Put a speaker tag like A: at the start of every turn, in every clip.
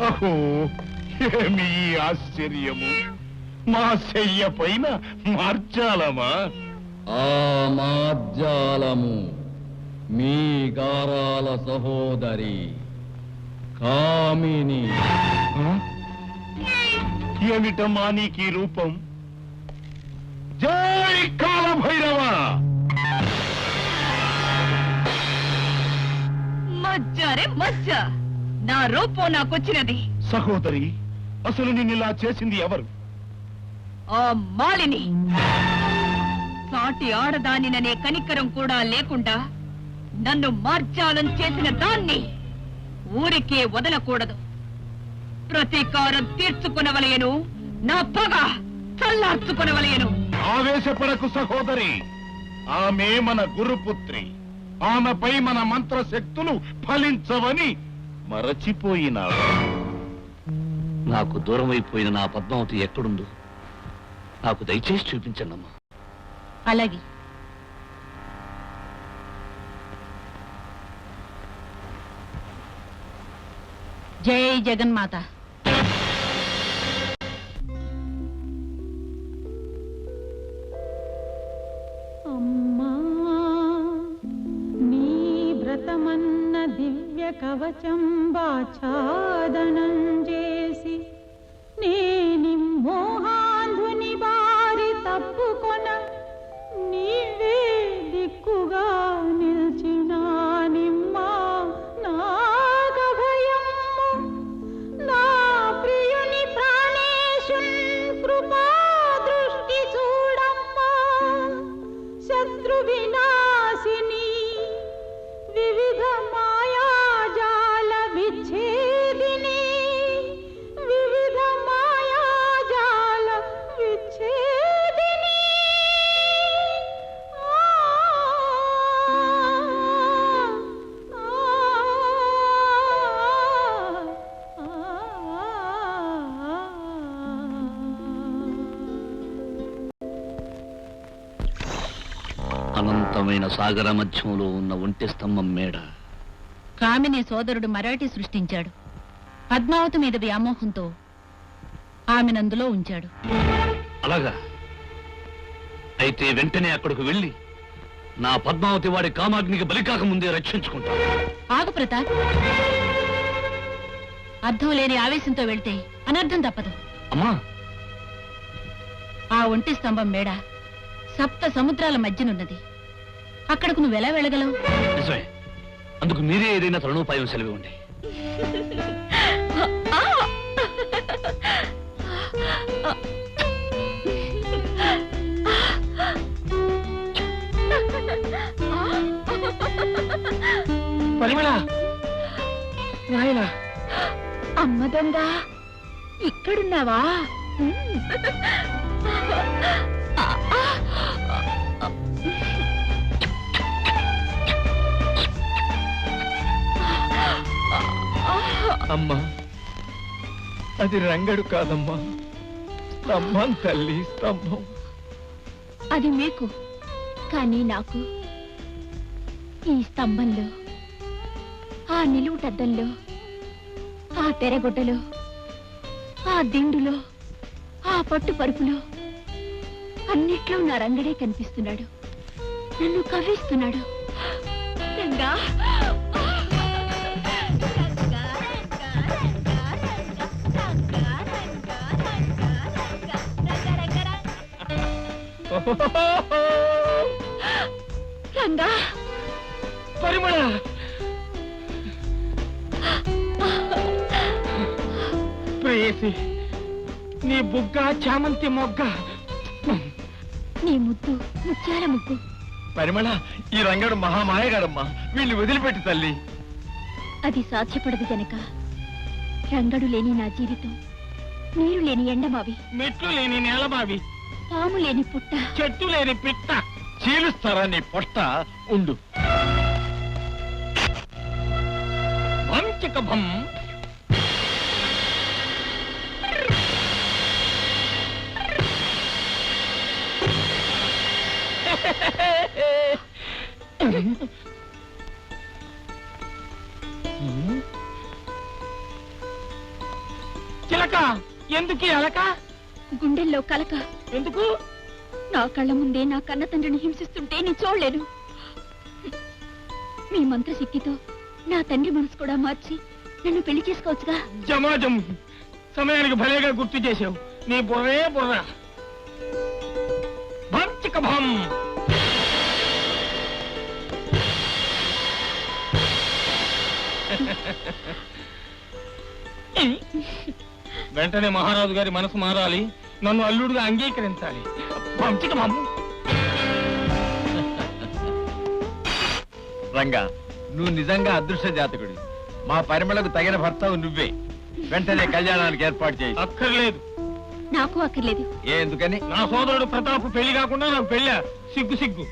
A: అహో, ఏమి ఆశ్చర్యము! మా శయ్య పైన మార్జాలమా?
B: ఆ మార్జాలము మీ గారాల సహోదరి కామిని.
A: ఏమిటమ్మా నీకీ రూపం? జై కాలభైరవ!
C: మజ్జారే మజ్జ, నా రూపం నాకొచ్చినది.
A: సహోదరి, అసలు నిన్నిలా చేసింది ఎవరు?
C: ఆ మాలిని. సాటి ఆడదానిననే కనికరం కూడా లేకుండా నన్ను మార్జాలం చేసిన దాన్ని ఊరికే వదలకూడదు. ప్రతీకారం తీర్చుకునవలయను, నా పగ చల్లార్చుకునవలయను.
A: ఆవేశపడకు సహోదరి, ఆమె మన గురుపుత్రి. ఆమెపై మన మంత్రశక్తులు ఫలించవని మరచిపోయినావు.
D: నాకు దూరమైపోయిన నా పద్మావతి ఎక్కడుందో నాకు దయచేసి చూపించండమ్మా.
C: అలాగే. జై జగన్మాత.
E: అమ్మా, నీ వ్రతమన్న దివ్య కవచం బాఛాదనం చేసి నేని మోహాంధుని బారి తప్పుకొన నీవే దిక్కుగా నిల్చినా నిమ్మా నాగభయము నా ప్రియుని ప్రాణేశున్ కృపా దృష్టి చూడమ్మా శత్రు వినాశిని వివిధ మాయాజాల విచ్ఛేదిని వివిధ మాయాజాల విచ్ఛేదిని.
D: అనంతమైన సాగర మధ్యంలో ఉన్న ఒంటి స్తంభం మేడ
C: కామిని సోదరుడు మరాఠీ సృష్టించాడు. పద్మావతి మీద వ్యామోహంతో ఆమెనందులో ఉంచాడు.
D: అలాగా? అయితే వెంటనే అక్కడికి వెళ్ళి నా పద్మావతి వాడి కామాగ్నికి బలికాక ముందే రక్షించుకుంటాను.
C: ఆగు ప్రతాప్. అర్థం లేని ఆవేశంతో వెళ్తే అనర్థం తప్పదు.
D: అమ్మా,
C: ఆ ఒంటి స్తంభం మేడ సప్త సముద్రాల మధ్యనున్నది. అక్కడకు నువ్వెలా వెళ్ళగలవు?
D: నిజమే. అందుకు మీరే ఏదైనా తరుణోపాయం సెలవివ్వండి.
B: పరిమళ, నాయన,
C: అమ్మ దొంగ, ఇక్కడున్నావా?
B: అమ్మా, అది రంగడు కాదమ్మా, స్తంభం తల్లి, స్తంభం.
C: అది మీకు, కానీ నాకు ఈ స్తంభంలో, ఆ నిలువుటద్దంలో, ఆ తెరగొడ్డలో, ఆ దిండులో, ఆ పట్టు పరుపులో అన్నిట్లో నా రంగడే కనిపిస్తున్నాడు. నన్ను కవ్విస్తున్నాడు. రంగా, రంగా,
B: పరిమళ, ప్రేయసి, నీ బుగ్గ చామంతి మొగ్గ,
C: నీ ముద్దు ముత్యాల ముగ్గు.
B: పరిమళ, ఈ రంగడు మహామాయగాడమ్మా, వీళ్ళు వదిలిపెట్టి తల్లి.
C: అది సాధ్యపడదు జనక. రంగడు లేని నా జీవితం నీరు లేని ఎండమావి,
B: మెట్లు లేని నేలమావి,
C: పాము లేని పుట్ట,
B: చెట్టు లేని పిట్ట. చీలుస్తారా నీ పొట్ట? ఉండు. వంచకభం. చిలక ఎందుకు అలక
C: గుండెల్లో కలక.
B: ఎందుకు?
C: నా కళ్ళ ముందే నా కన్న తండ్రిని హింసిస్తుంటే నేను చూడలేను. మీ మంత్రశక్తితో నా తండ్రి మనసు కూడా మార్చి నన్ను పెళ్లి చేసుకోవచ్చుగా.
B: జమాజం సమయానికి భలేగా గుర్తు చేసావు. నీ బుర్రే బుర్ర. భం చిక భం. వెంటనే మహారాజు గారి మనసు మారాలి, నన్ను అల్లుడుగా అంగీకరించాలి. భం చిక భం.
F: రంగా, నువ్వు నిజంగా అదృష్ట జాతకుడి. మా పరిమళకు తగిన భర్తవు నువ్వే. వెంటనే కళ్యాణానికి ఏర్పాటు చేయి.
B: అక్కర్లేదు.
C: నాకు అక్కర్లేదు.
F: ఎందుకని?
B: నా సోదరుడు ప్రతాప్ పెళ్లి కాకుండా నాకు పెళ్ళా? సిగ్గు సిగ్గు.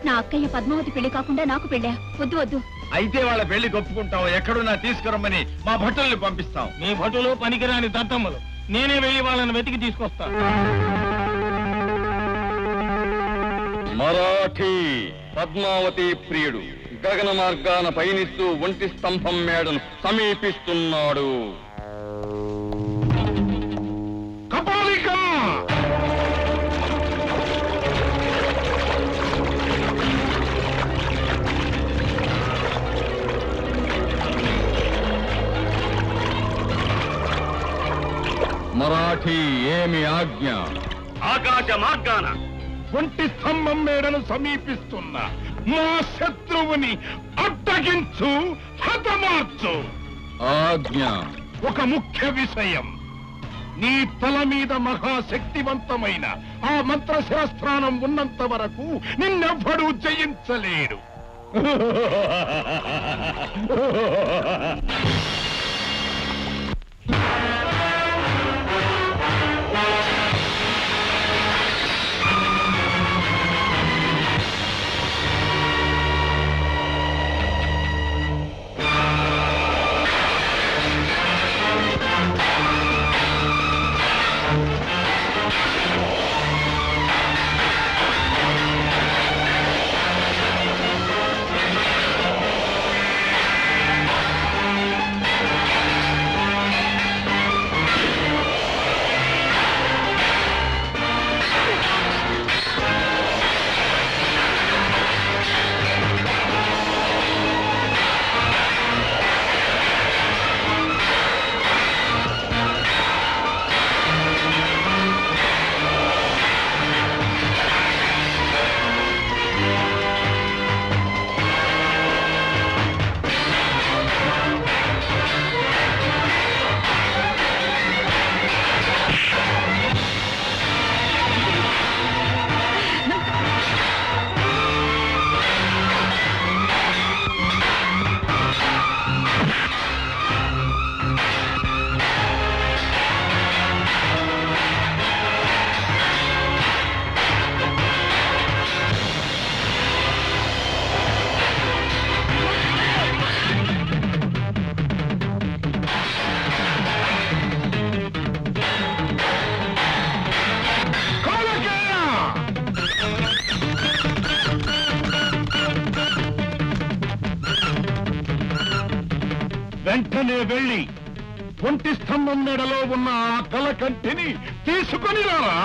C: నా అక్కయ్య పద్మావతి పెళ్లి కాకుండా నాకు పెళ్ళా? వద్దు వద్దు.
F: అయితే వాళ్ళ పెళ్లి ఒప్పుకుంటావు. ఎక్కడున్నా తీసుకురమ్మని మా భటుల్ని పంపిస్తాం.
B: మీ భటులు పనికిరాని దత్తమ్మలు. నేనే వెళ్ళి వాళ్ళని వెతికి తీసుకొస్తా.
G: మరాఠీ పద్మావతి ప్రియుడు గగన మార్గాన పయనిస్తూ ఒంటి స్తంభం మేడను సమీపిస్తున్నాడు.
A: కపాలిక!
G: మరాఠీ ఏమి ఆజ్ఞ?
D: ఆకాశ మార్గాన
A: ఒంటి స్తంభం మేడను సమీపిస్తున్న మా శత్రువుని అడ్డగించు, హతమార్చు.
G: ఆజ్ఞ.
A: ఒక ముఖ్య విషయం, నీ తల మీద మహాశక్తివంతమైన ఆ మంత్రశాస్త్రానం ఉన్నంత వరకు నిన్నెవ్వడూ జయించలేడు. వెంటనే వెళ్ళి ఒంటి స్తంభం మెడలో ఉన్న ఆ కలకంటిని తీసుకొని రారా.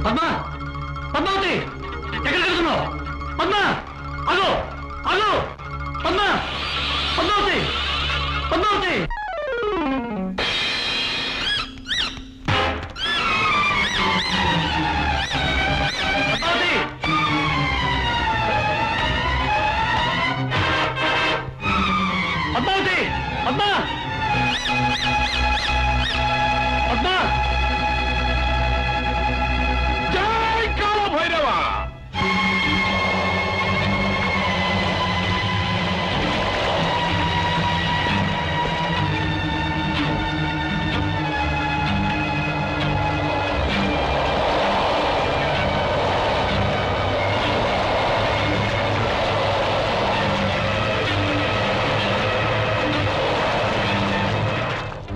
D: పద్మ, పద్మావతి, ఎక్కడికి వెళ్తున్నావు? పద్మ, అగో, అగో, పద్మ, పద్మావతి, పద్మావతి. పద్మావతి, పద్మావతి, పద్మ, పద్మ.
A: జై కాల భైరవ.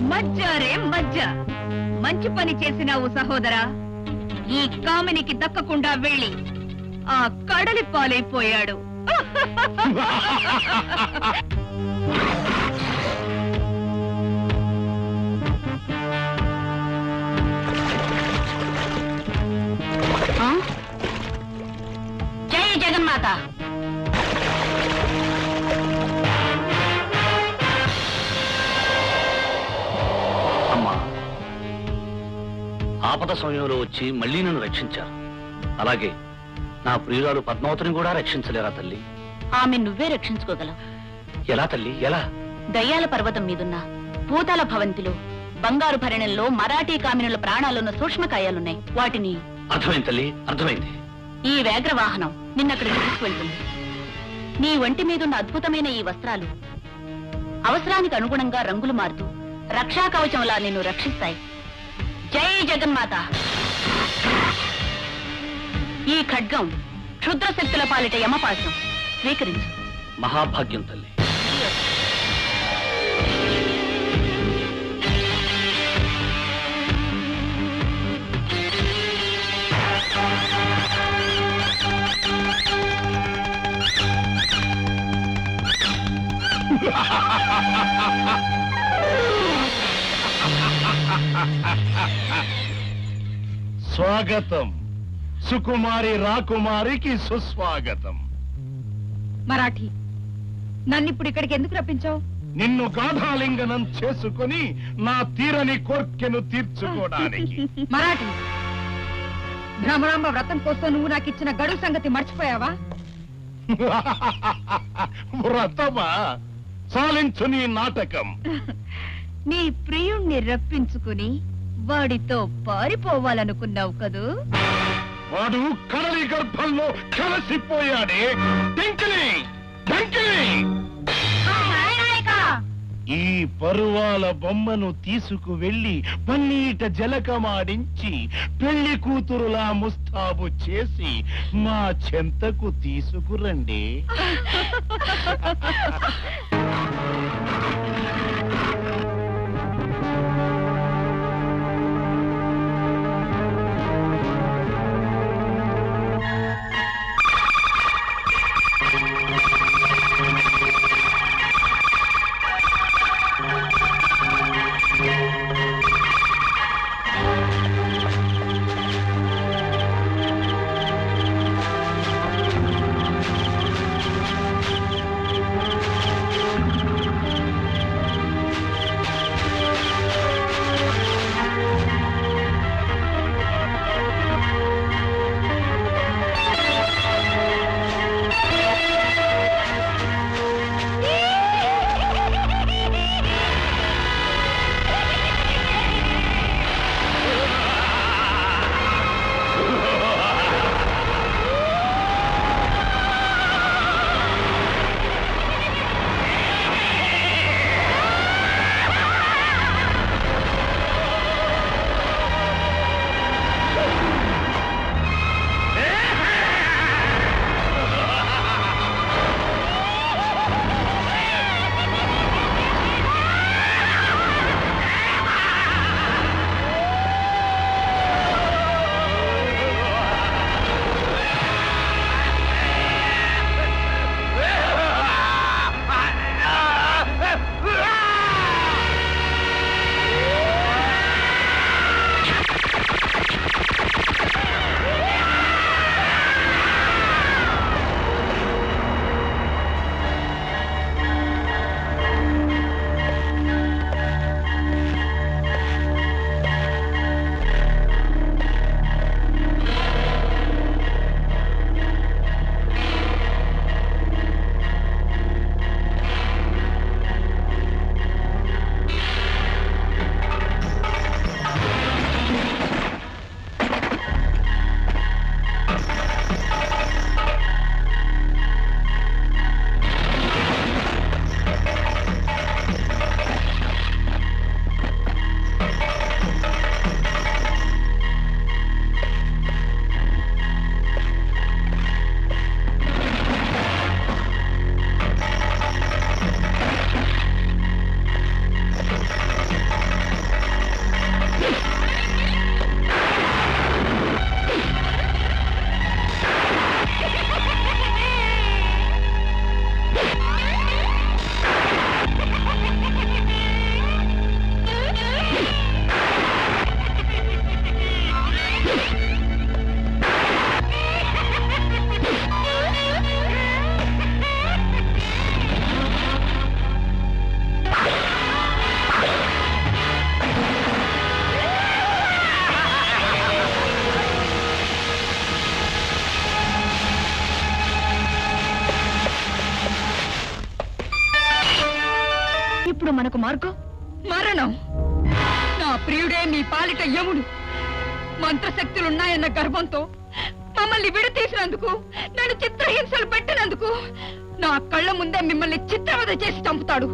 E: మజ్జారే మజ్జ, మంచి పని చేసినావు సహోదరా. ఈ కామినికి దక్కకుండా వెళ్ళి ఆ కడలి పాలైపోయాడు. జై జగన్మాత.
D: అమ్మా, ఆపద సమయంలో వచ్చి మళ్ళీ నన్ను రక్షించారు. అలాగే నా ప్రియురాలు పద్మావతిని కూడా రక్షించలేరా తల్లి?
E: ఆమె నువ్వే రక్షించుకోగలవు.
D: ఎలా తల్లి, ఎలా?
E: దయ్యాల పర్వతం మీదున్న భూతాల భవంతిలో బంగారు భరణంలో మరాఠీ కామినుల ప్రాణాలున్న సూక్ష్మకాయాలున్నాయి. వాటిని
D: అర్థమైంది తల్లి, అర్థమైంది.
E: ఈ వేగ్ర వాహనం నిన్నక్కడికి తీసుకువెళ్తుంది. నీ ఒంటి మీదున్న అద్భుతమైన ఈ వస్త్రాలు అవసరానికి అనుగుణంగా రంగులు మారుతూ రక్షా కవచంలా నిన్ను రక్షిస్తాయి. జై జగన్మాత. ఈ ఖడ్గం క్షుద్ర శక్తుల పాలిట యమపాశం. స్వీకరించు.
D: మహాభాగ్యం తల్లి.
A: స్వాగతం. సుకుమారి రాకుమారికి సుస్వాగతం.
E: మరాఠీ, నన్నిప్పుడు ఇక్కడికి ఎందుకు రప్పించావు?
A: నిన్ను గాఢాలింగనం చేసుకుని నా తీరని కోర్కెను తీర్చుకోవడానికి.
E: మరాఠీ, భ్రమరాంబ వ్రతం కోసం నువ్వు నాకు ఇచ్చిన గడువు సంగతి మర్చిపోయావా?
A: వ్రతమా? చాలించు నీ నాటకం.
E: నీ ప్రియుణ్ణి రప్పించుకుని వాడితో పారిపోవాలనుకున్నావు కదూ?
A: వాడు కడలి గర్భంలో కలసిపోయాడే. టింకిలి, టింకిలి. ఈ పరువాల బొమ్మను తీసుకువెళ్లి పన్నీట జలకమాడించి పెళ్లి కూతురులా ముస్తాబు చేసి మా చెంతకు తీసుకురండి.
H: మార్గం మరణం. నా ప్రియుడే మీ పాలిట యముడు. మంత్రశక్తులున్నాయన్న గర్వంతో మమ్మల్ని విడతీసినందుకు, నన్ను చిత్రహింసలు పెట్టినందుకు నా కళ్ళ ముందే మిమ్మల్ని చిత్రవద చేసి చంపుతాడు.